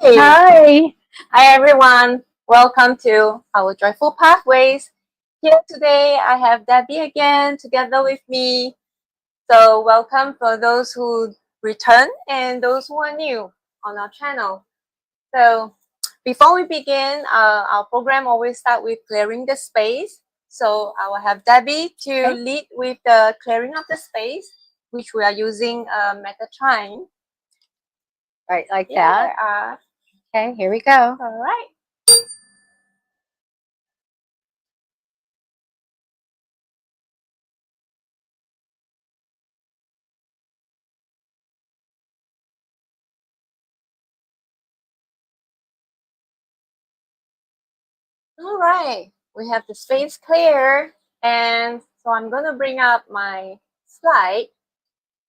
Hi. Hi, everyone. Welcome to our Joyful Pathways. Here today, I have Debbie again together with me. So, welcome for those who return and those who are new on our channel. So, before we begin, our program always start with clearing the space. So, I will have Debbie to lead with the clearing of the space, which we are using Metatron. Right, like that. Okay, here we go. All right. All right, we have the space clear, and so I'm gonna bring up my slide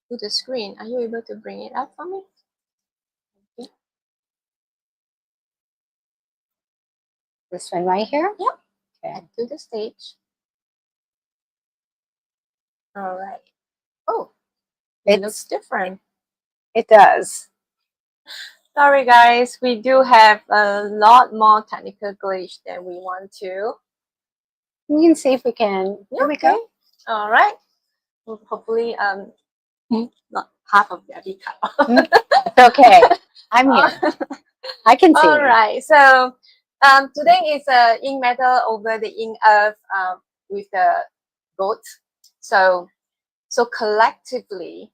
to the screen. Are you able to bring it up for me? Okay. This one right here? Yep. Okay. Add to the stage. All right. Oh, it looks different. It does. Sorry, guys. We do have a lot more technical glitch than we want to. We can see if we can. Here we go. All right. Well, hopefully, not half of the cut. It's okay. I'm here. I can see. All right. So today is ink metal over the ink earth with the goat. So collectively,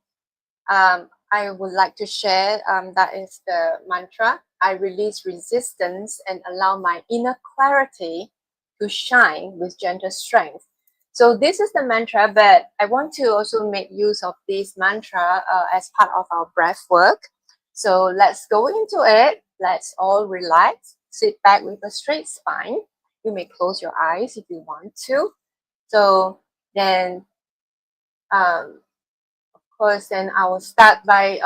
I would like to share that is the mantra. I release resistance and allow my inner clarity to shine with gentle strength. So this is the mantra, but I want to also make use of this mantra as part of our breath work. So let's go into it. Let's all relax. Sit back with a straight spine. You may close your eyes if you want to. So then course, then I will start by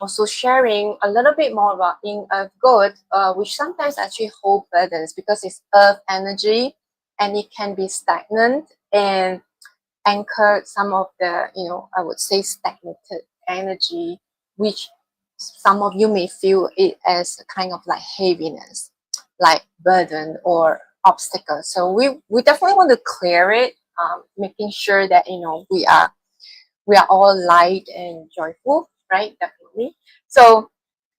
also sharing a little bit more about yin earth goat, which sometimes actually hold burdens because it's earth energy and it can be stagnant and anchor some of the, I would say stagnated energy, which some of you may feel it as a kind of like heaviness, like burden or obstacle. So we definitely want to clear it, making sure that, we are all light and joyful, right? Definitely. So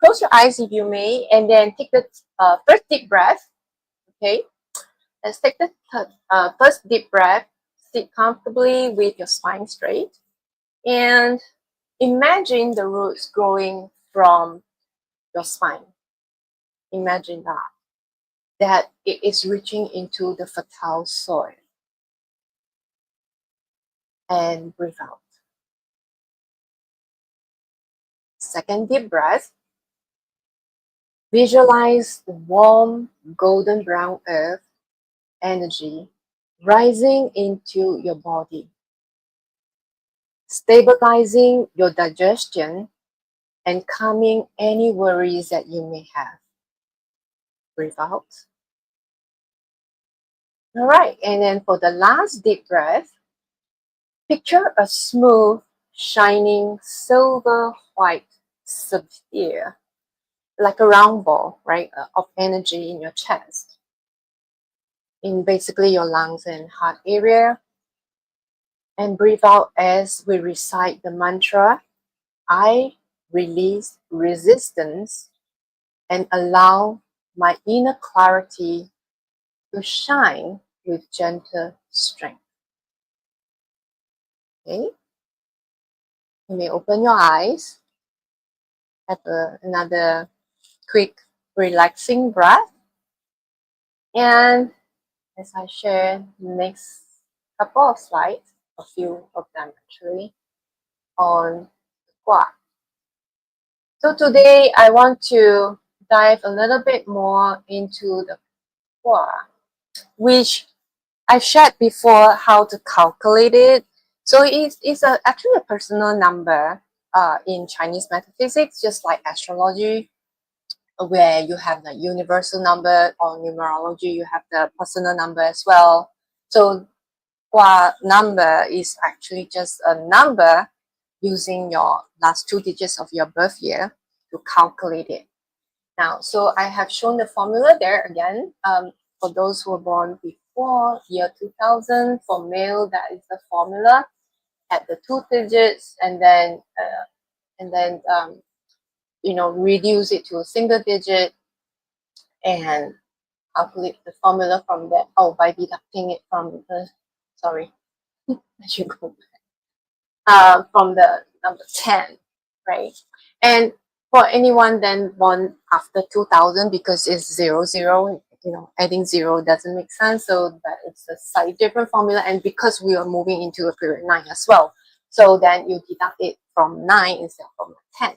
close your eyes if you may, and then take the first deep breath. Okay, let's take the first deep breath. Sit comfortably with your spine straight, and imagine the roots growing from your spine. Imagine that it is reaching into the fertile soil. And breathe out. Second deep breath. Visualize the warm golden brown earth energy rising into your body, stabilizing your digestion and calming any worries that you may have. Breathe out. All right, and then for the last deep breath, picture a smooth, shining, silver white sphere, like a round ball, right, of energy in your chest, in basically your lungs and heart area. And breathe out as we recite the mantra, I release resistance and allow my inner clarity to shine with gentle strength. Okay? You may open your eyes. Have another quick, relaxing breath. And as I share the next couple of slides, a few of them actually, on the Gua. So today I want to dive a little bit more into the Gua, which I've shared before how to calculate it. So it's actually a personal number in Chinese metaphysics, just like astrology, where you have the universal number, or numerology, you have the personal number as well. So Gua number is actually just a number using your last 2 digits of your birth year to calculate it. Now, so I have shown the formula there again. For those who were born before year 2000, for male, that is the formula at the 2 digits, and then reduce it to a single digit and calculate the formula from there. Oh, by deducting it from the, sorry, I should go back. From the number 10, right? And for anyone then born after 2000, because it's 00, adding 0 doesn't make sense. So that it's a slightly different formula. And because we are moving into a period 9 as well, so then you deduct it from 9 instead of from 10.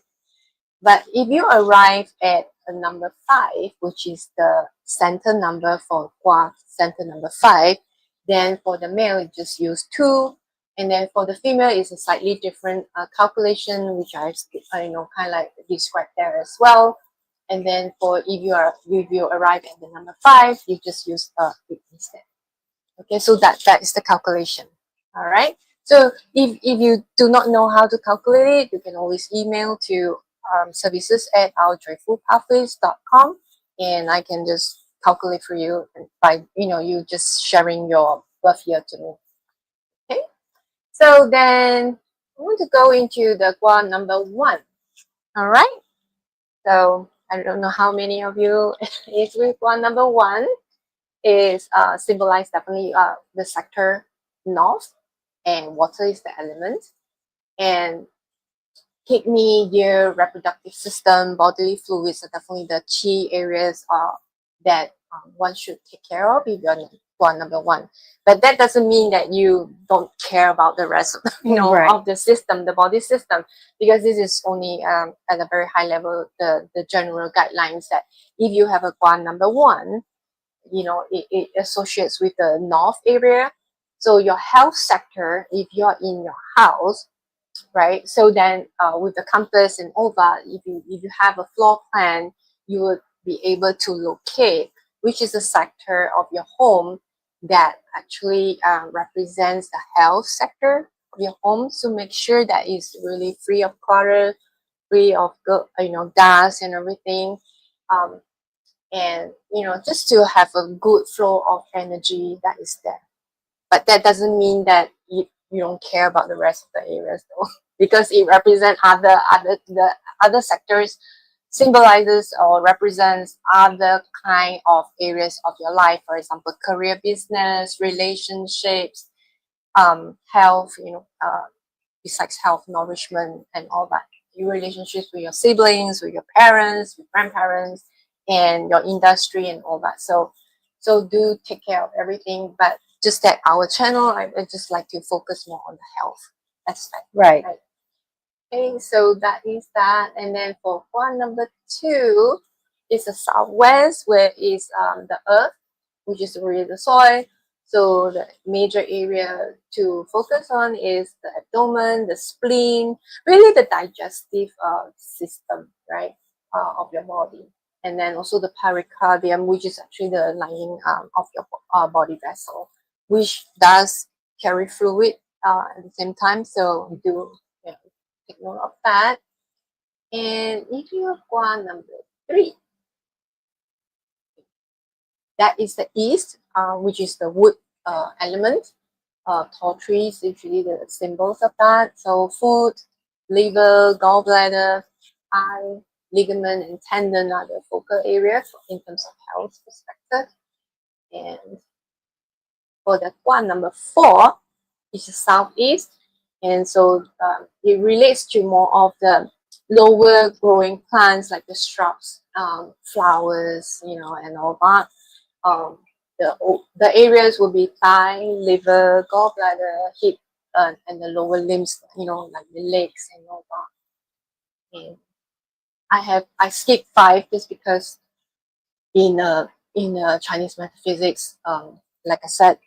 But if you arrive at a number 5, which is the center number for Gua, center number 5, then for the male, you just use 2. And then for the female, it's a slightly different calculation, which I've kind of like described there as well. And then for if you arrive at the number 5, you just use 8 instead. Okay, so that is the calculation. All right. So if you do not know how to calculate it, you can always email to services@ourjoyfulpathways.com, and I can just calculate for you by you just sharing your birth year to me. Okay. So then I want to go into the Gua number 1. All right. So I don't know how many of you is with Gua number 1. Is symbolized definitely the sector north, and water is the element, and kidney, ear, reproductive system, bodily fluids are definitely the key areas that one should take care of if you're one number 1. But that doesn't mean that you don't care about the rest of Right. of the system, the body system, because this is only at a very high level the general guidelines that if you have a Guan number 1, it associates with the north area. So your health sector, if you're in your house, right? So then with the compass and all that, if you have a floor plan, you would be able to locate which is the sector of your home that actually represents the health sector of your home. So make sure that it's really free of clutter, free of dust and everything. And just to have a good flow of energy that is there. But that doesn't mean that you don't care about the rest of the areas though, because it represents the other sectors, symbolizes or represents other kind of areas of your life. For example, career, business, relationships, health. Besides health, nourishment, and all that. Your relationships with your siblings, with your parents, with grandparents, and your industry and all that. So do take care of everything, but just that our channel, I just like to focus more on the health aspect. Right. Okay, so that is that. And then for one number 2 is the southwest, where is the earth, which is really the soil. So the major area to focus on is the abdomen, the spleen, really the digestive system, right, of your body. And then also the pericardium, which is actually the lining of your body vessel, which does carry fluid at the same time. So do take note of that. And if you have one number 3, that is the east, which is the wood element. Tall trees, usually the symbols of that. So foot, liver, gallbladder, eye, ligament, and tendon are the focal areas in terms of health perspective. And for the one number 4 is the southeast, and so it relates to more of the lower growing plants like the shrubs, flowers, and all that. The areas will be thigh, liver, gallbladder, hip, and the lower limbs, like the legs and all that. And I skipped 5 just because in Chinese metaphysics, like I said,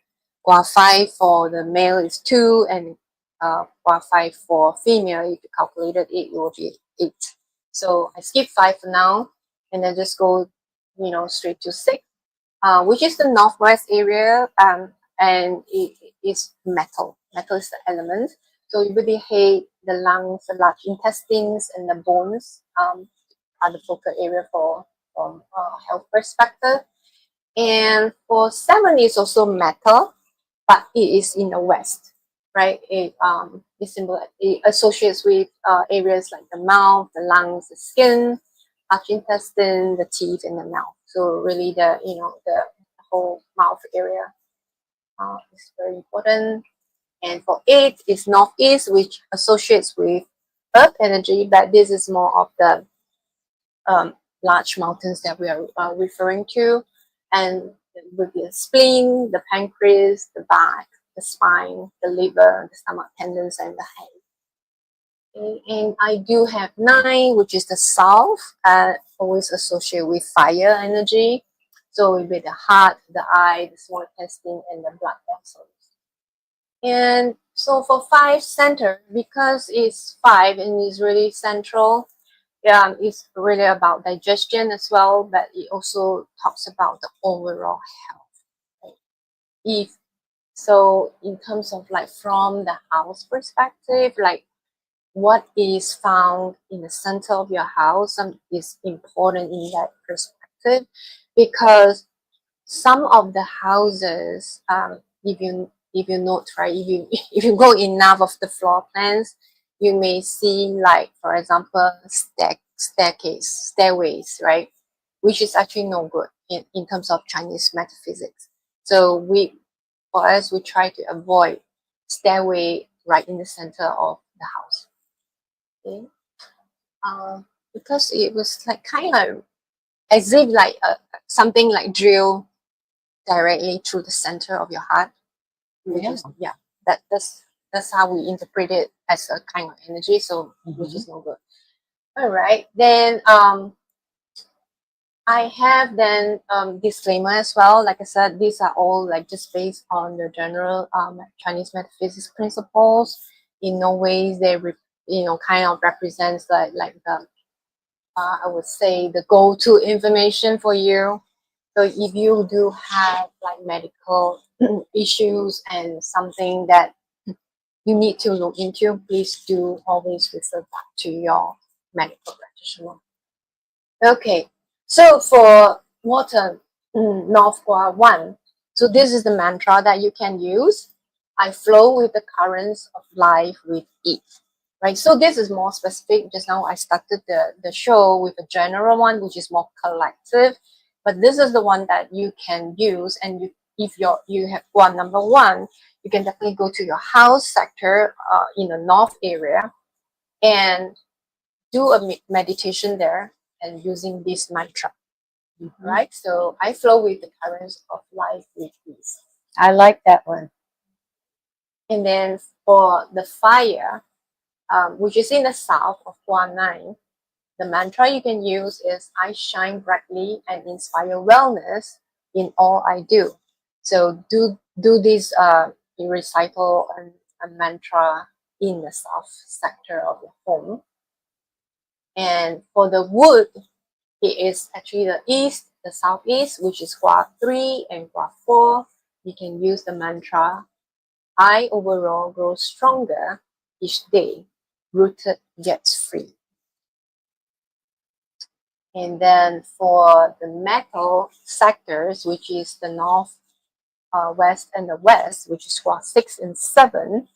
Gua 5 for the male is 2, and Gua 5 for female, if you calculated it will be 8. So I skip 5 for now, and then just go, straight to 6, which is the northwest area, and it is metal. Metal is the element. So it would be head, the lungs, the large intestines, and the bones are the focal area for from a health perspective. And for 7 is also metal, but it is in the West, right? It associates with areas like the mouth, the lungs, the skin, large intestine, the teeth, and the mouth. So really, the whole mouth area is very important. And for 8 is northeast, which associates with earth energy, but this is more of the large mountains that we are referring to, and with the spleen, the pancreas, the back, the spine, the liver, the stomach tendons, and the head. Okay. And I do have 9, which is the south, always associated with fire energy. So with the heart, the eye, the small intestine, and the blood vessels. And so for 5 center, because it's 5 and it's really central, it's really about digestion as well, but it also talks about the overall health. Right? If so, in terms of like from the house perspective, like what is found in the center of your house is important in that perspective, because some of the houses, if you note, right, if you go enough of the floor plans, you may see, like, for example, stairways, right, which is actually no good in terms of Chinese metaphysics. So for us, we try to avoid stairway right in the center of the house. Okay, because it was like kind of as if like something like drill directly through the center of your heart. That's how we interpret it, as a kind of energy. So which is no good. All right, then I have then disclaimer as well. Like I said, these are all like just based on the general Chinese metaphysics principles. In no ways they kind of represents like the I would say the go-to information for you. So if you do have like medical issues and something that you need to look into, please do always refer back to your medical practitioner. Okay, so for water, North Gua 1, so this is the mantra that you can use. I flow with the currents of life with ease. Right, so this is more specific. Just now I started the show with a general one, which is more collective, but this is the one that you can use. And if you have one number 1, you can definitely go to your house sector in the north area and do a meditation there and using this mantra. Right, so I flow with the currents of life with ease. I like that one. And then for the fire, which is in the south of Guan 9, the mantra you can use is I shine brightly and inspire wellness in all I do. So do this recital and a mantra in the south sector of your home. And for the wood, it is actually the east, the southeast, which is Gua 3 and Gua 4. You can use the mantra I overall grow stronger each day, rooted yet free. And then for the metal sectors, which is the north, west, and the west, which is Gua 6 and 7,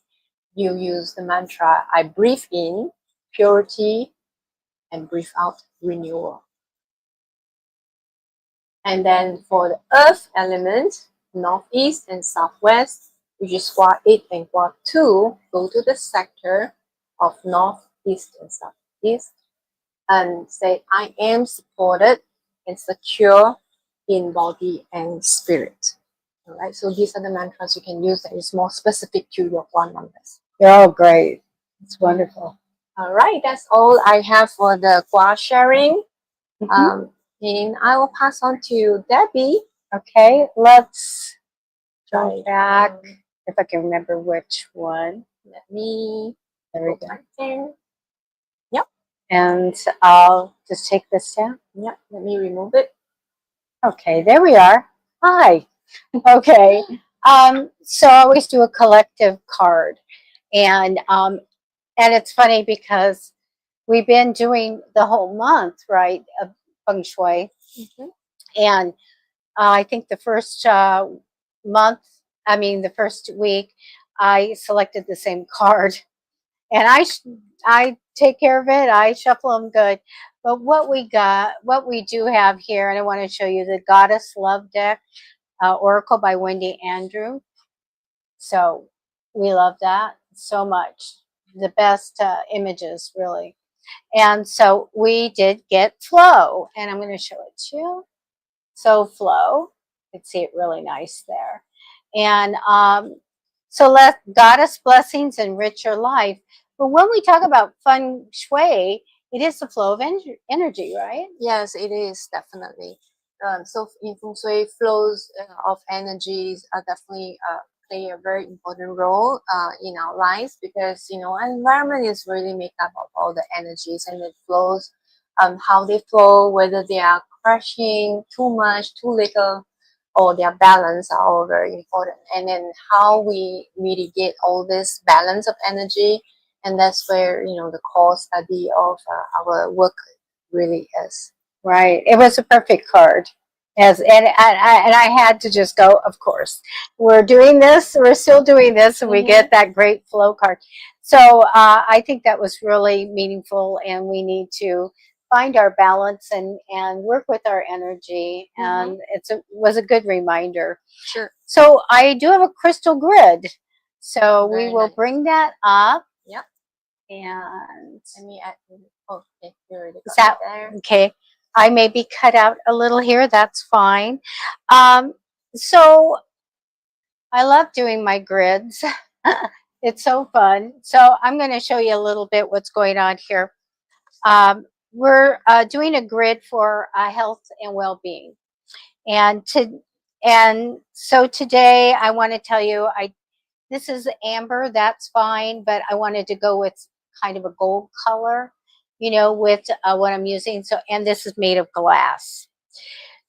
you use the mantra I breathe in purity and breathe out renewal. And then for the earth element, northeast and southwest, which is Gua 8 and Gua 2, go to the sector of northeast and southeast and say, I am supported and secure in body and spirit. All right, so these are the mantras you can use that is more specific to your Gua numbers. They're all great. It's wonderful. All right, that's all I have for the Gua sharing. And I will pass on to Debbie. Okay, let's go back. If I can remember which one. Let me There we go. back in. Yep. And I'll just take this down. Yep. Let me remove it. Okay, there we are. Hi. Okay. So I always do a collective card. And it's funny because we've been doing the whole month, right, of Feng Shui. Mhm. And I think the first month, I mean, the first week, I selected the same card, and I take care of it. I shuffle them good. But what we do have here, and I want to show you the Goddess Love deck, Oracle by Wendy Andrew. So we love that so much. The best images, really. And so we did get flow, and I'm going to show it to you. So flow, you can see it really nice there. And so let goddess blessings enrich your life. But when we talk about feng shui, it is the flow of energy, right? Yes, it is definitely. So in feng shui, flows of energies are definitely play a very important role in our lives, because our environment is really made up of all the energies and the flows. How they flow, whether they are crashing too much, too little, or their balance are all very important. And then how we mitigate all this balance of energy, and that's where the core study of our work really is. Right. It was a perfect card. Yes, and I had to just go, of course. We're doing this, we're still doing this, and we get that great flow card. So I think that was really meaningful, and we need to find our balance and work with our energy. And was a good reminder. Sure. So I do have a crystal grid. So we Very will nice. bring that up. Yep. And Let me add. Oh, okay. You already is got that it there. okay? I may be cut out a little here. That's fine. Um, so I love doing my grids. It's so fun. So I'm going to show you a little bit what's going on here. We're doing a grid for health and well-being, and so today I want to tell you this is amber. That's fine, but I wanted to go with kind of a gold color, with what I'm using. So, and this is made of glass.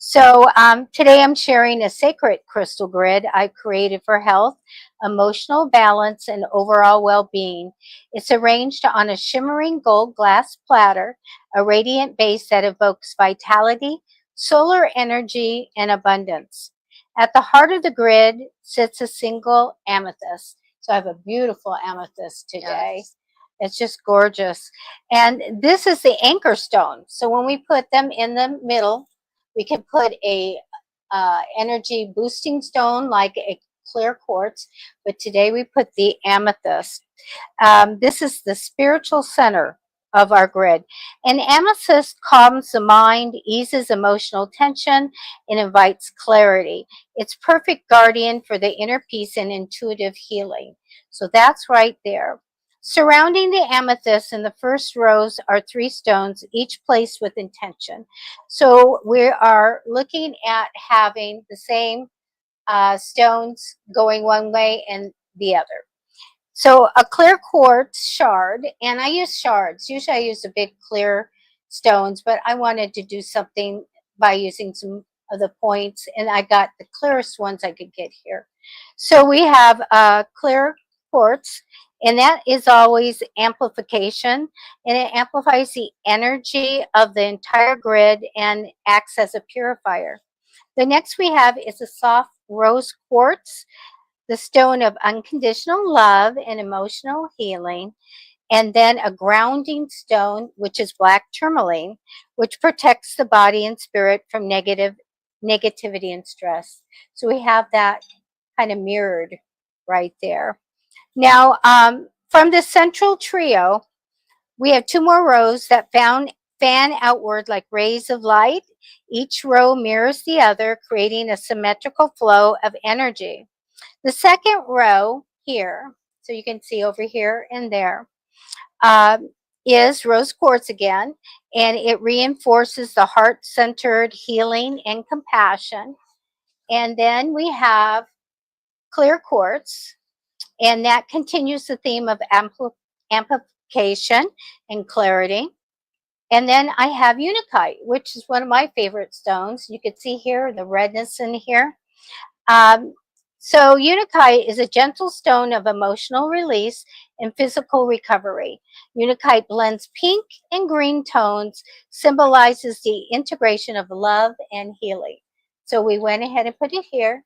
So today I'm sharing a sacred crystal grid I created for health, emotional balance, and overall well-being. It's arranged on a shimmering gold glass platter, a radiant base that evokes vitality, solar energy, and abundance. At the heart of the grid sits a single amethyst. So I have a beautiful amethyst today. Yes. It's just gorgeous. And this is the anchor stone. So when we put them in the middle, we can put a energy boosting stone like a clear quartz, but today we put the amethyst. This is the spiritual center of our grid. And amethyst calms the mind, eases emotional tension, and invites clarity. It's perfect guardian for the inner peace and intuitive healing. So that's right there. Surrounding the amethyst in the first rows are 3 stones, each placed with intention. So we are looking at having the same stones going one way and the other. So a clear quartz shard, and I use shards. Usually I use the big clear stones, but I wanted to do something by using some of the points, and I got the clearest ones I could get here. So we have clear quartz, and that is always amplification, and it amplifies the energy of the entire grid and acts as a purifier. The next we have is a soft rose quartz, the stone of unconditional love and emotional healing, and then a grounding stone, which is black tourmaline, which protects the body and spirit from negativity and stress. So we have that kind of mirrored right there. Now, from the central trio, we have 2 more rows that fan outward like rays of light. Each row mirrors the other, creating a symmetrical flow of energy. The second row here, so you can see over here and there, is rose quartz again, and it reinforces the heart-centered healing and compassion. And then we have clear quartz, and that continues the theme of amplification and clarity. And then I have unakite, which is one of my favorite stones. You can see here the redness in here. Um, So Unakite is a gentle stone of emotional release and physical recovery. Unakite blends pink and green tones, symbolizes the integration of love and healing. So we went ahead and put it here,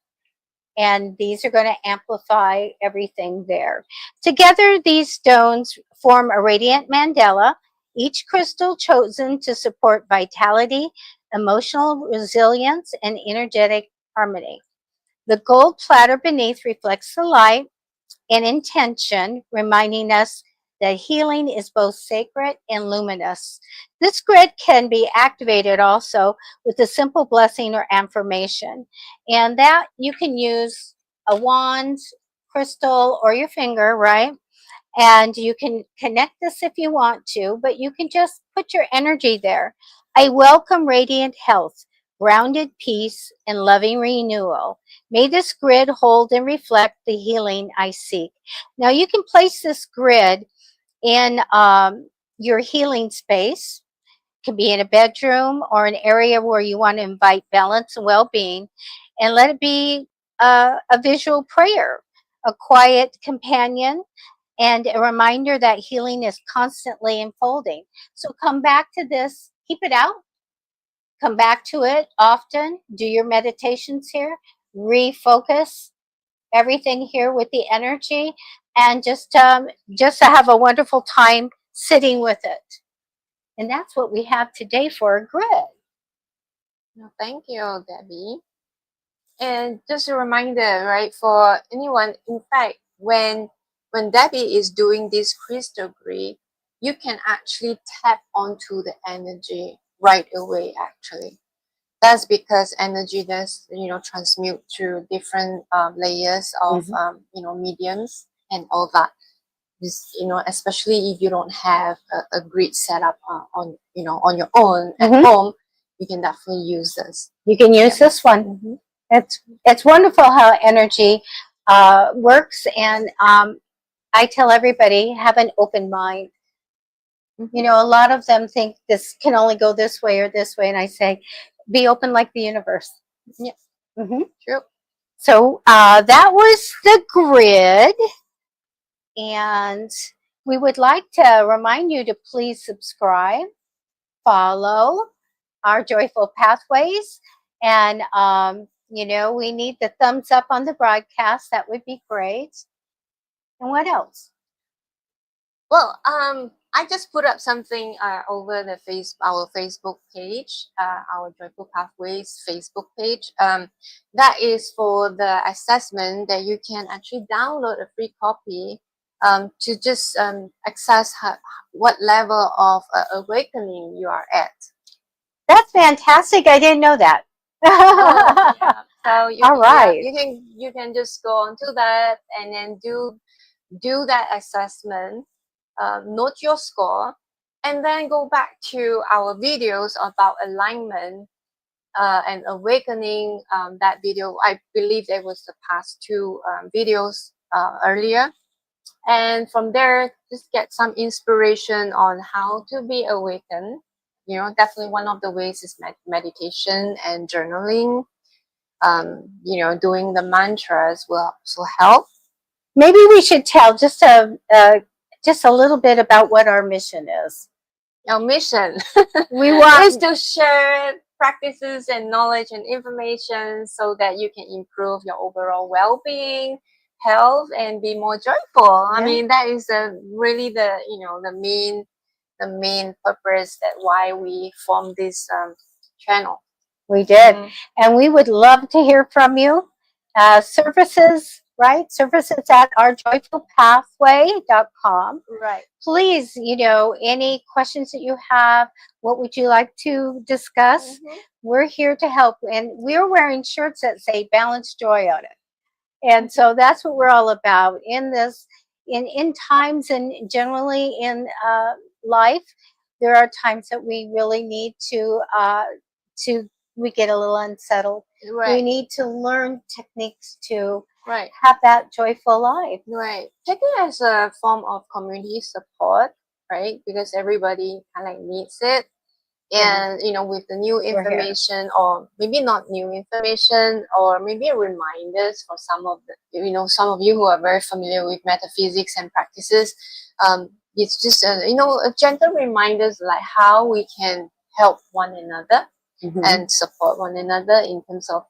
and these are going to amplify everything there. Together, these stones form a radiant mandala, each crystal chosen to support vitality, emotional resilience, and energetic harmony. The gold platter beneath reflects the light and intention, reminding us that healing is both sacred and luminous. This grid can be activated also with a simple blessing or affirmation, and that you can use a wand, crystal, or your finger, right? And you can connect this if you want to, but you can just put your energy there. I welcome radiant health, grounded peace, and loving renewal. May this grid hold and reflect the healing I seek. Now, you can place this grid in your healing space. It can be in a bedroom or an area where you want to invite balance and well being, and let it be a visual prayer, a quiet companion, and a reminder that healing is constantly unfolding. So come back to this, keep it out, come back to it often, do your meditations here, refocus everything here with the energy, and just to have a wonderful time sitting with it. And that's what we have today for a grid. No, thank you, Debbie. And just a reminder, right, for anyone, in fact, when Debbie is doing this crystal grid, you can actually tap onto the energy right away, actually. That's because energy does, transmute through different layers of, mediums and all that. This, especially if you don't have a grid set up on your own at home, you can definitely use this. You can use this one. It's wonderful how energy works, and I tell everybody, have an open mind. You know, a lot of them think this can only go this way or this way, and I say, be open like the universe. Yeah. True. So that was the grid, and we would like to remind you to please subscribe, follow our Joyful Pathways, and we need the thumbs up on the broadcast. That would be great. And what else? Well, I just put up something over our Facebook page, our Joyful Pathways Facebook page. That is for the assessment that you can actually download a free copy to just assess what level of awakening you are at. That's fantastic. I didn't know that. Oh, yeah. So All right. you can just go onto that and then do that assessment. Note your score, and then go back to our videos about alignment and awakening. That video, I believe there was the past two videos earlier. And from there, just get some inspiration on how to be awakened. Definitely one of the ways is meditation and journaling. Doing the mantras will also help. Maybe we should tell just a little bit about what our mission is. Our mission We want is to share practices and knowledge and information so that you can improve your overall well-being, health, and be more joyful. I mean, that is really the main purpose that why we formed this channel. We did. And we would love to hear from you. Services, right? Services at ourjoyfulpathway.com. Right. Please, any questions that you have, what would you like to discuss? We're here to help. And we're wearing shirts that say Balance Joy on it. And so that's what we're all about in this, in times and generally in life. There are times that we really need to we get a little unsettled. Right. We need to learn techniques to right. have that joyful life. Right. Take it as a form of community support, right? Because everybody kind of needs it. And with the new We're here. information, or maybe not new information, or maybe reminders for some of some of you who are very familiar with metaphysics and practices. It's just a gentle reminders like how we can help one another and support one another in terms of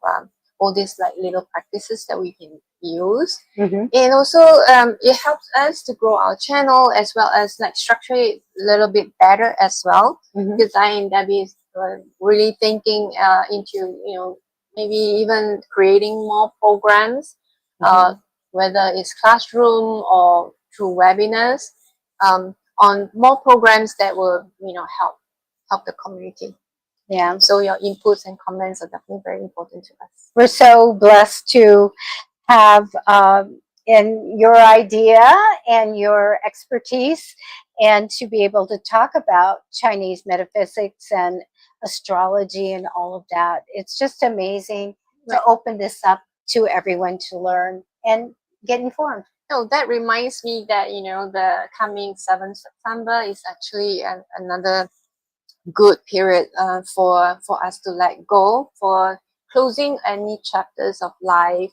all these like little practices that we can use. And also it helps us to grow our channel, as well as like structure it a little bit better as well. Because I and Debbie are really thinking into maybe even creating more programs, whether it's classroom or through webinars, on more programs that will help the community. Yeah. So your inputs and comments are definitely very important to us. We're so blessed to have in your idea and your expertise, and to be able to talk about Chinese metaphysics and astrology and all of that. It's just amazing to open this up to everyone to learn and get informed. Oh, that reminds me that the coming 7th September is actually another good period for us to let go, for closing any chapters of life,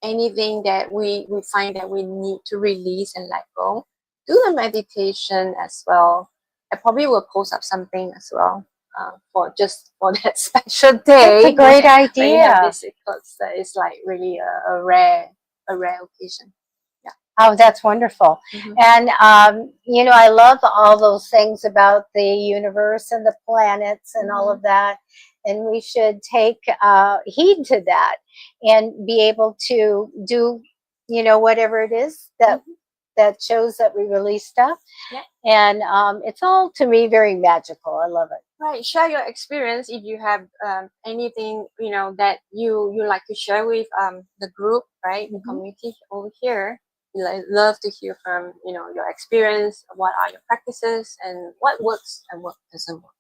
anything that we find that we need to release and let go. Do the meditation as well. I probably will post up something as well for that special day. That's a great idea. You have this eclipse that is like really a rare occasion. Oh, that's wonderful. And, I love all those things about the universe and the planets and all of that. And we should take heed to that and be able to do, whatever it is that shows that we release stuff. And it's all, to me, very magical. I love it. Right. Share your experience if you have anything, that you like to share with the group, right? The community over here. I love to hear from your experience. What are your practices, and what works and what doesn't work?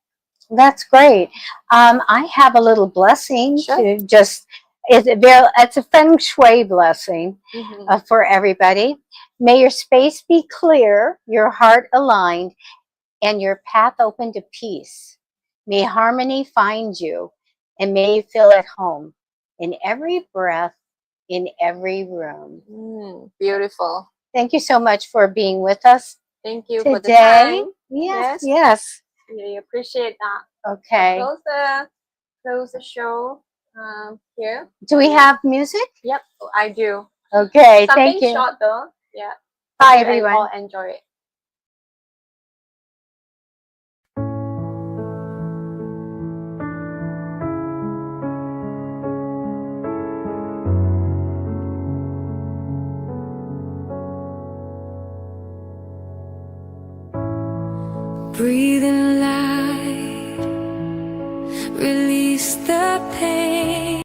That's great. I have a little blessing to just. It's a Feng Shui blessing for everybody. May your space be clear, your heart aligned, and your path open to peace. May harmony find you, and may you feel at home in every breath, in every room. Beautiful. Thank you so much for being with us. Thank you today. for the time. Yes. We appreciate that. Okay. Close the show here. Do we have music? Yep, I do. Okay, Something thank you. short though. Yeah. Bye, everyone. All enjoy it. Breathe in light, release the pain.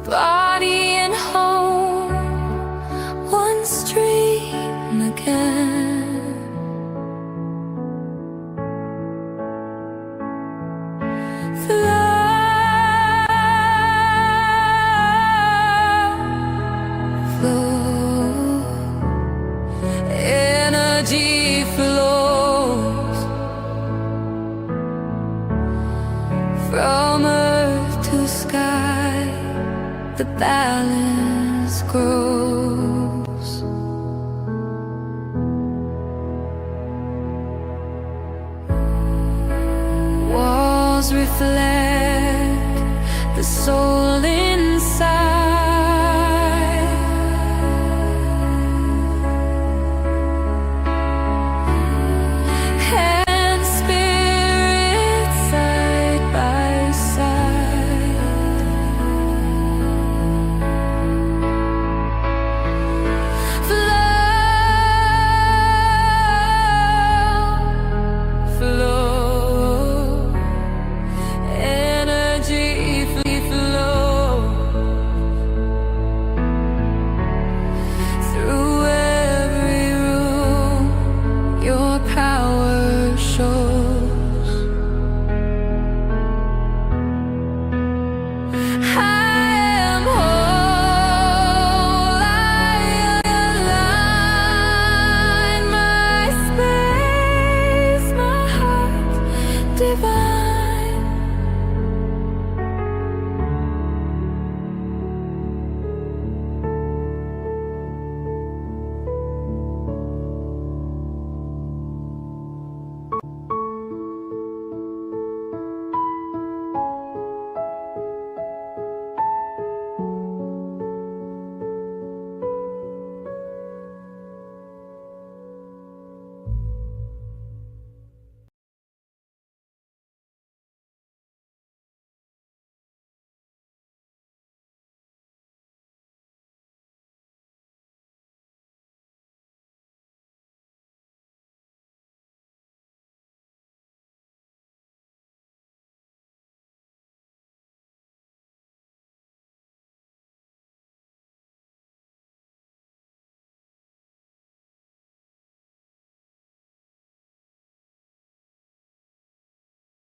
Body and home, one stream again. Energy flows from earth to sky, the balance grows. Walls reflect the soul in